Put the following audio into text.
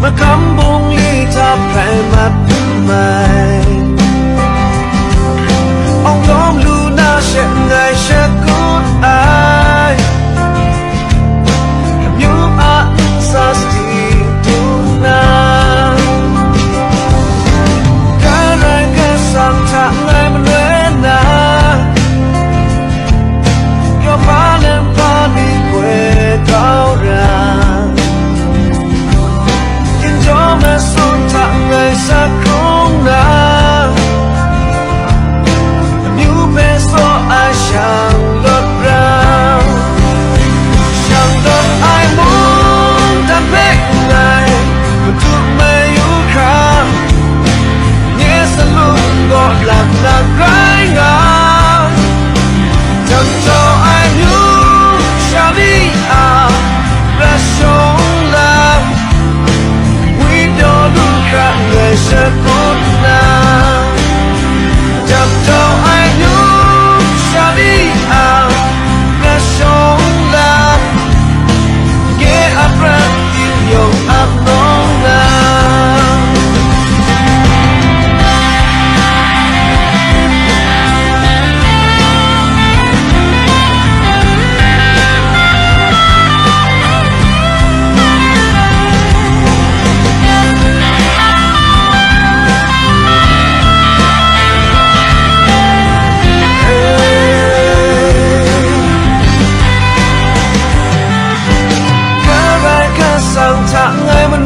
mà cắm bông ly tháp phải mặt mày ông đóm luna sẽ ngày sẽ cút ai như anh sa sti tuna cả rai cả sang thang ngày mình lên na yo ba lên ba đi quê cao ra khiến cho mẹ xuân thang ngày xa không na ai chẳng lọt ra chẳng đợi ai muốn ta biết này còn thuộc mê yêu khang nhé sẽ luôn gọi là gái ngà chẳng cho ai nhớ cha đi à ra sống làm quý đó luôn khác người sẽ cốt nào chẳng cho ai nhớ đi à ra sống làm nghe áp ra yêu dầu áp nóng nào tháng ngày mình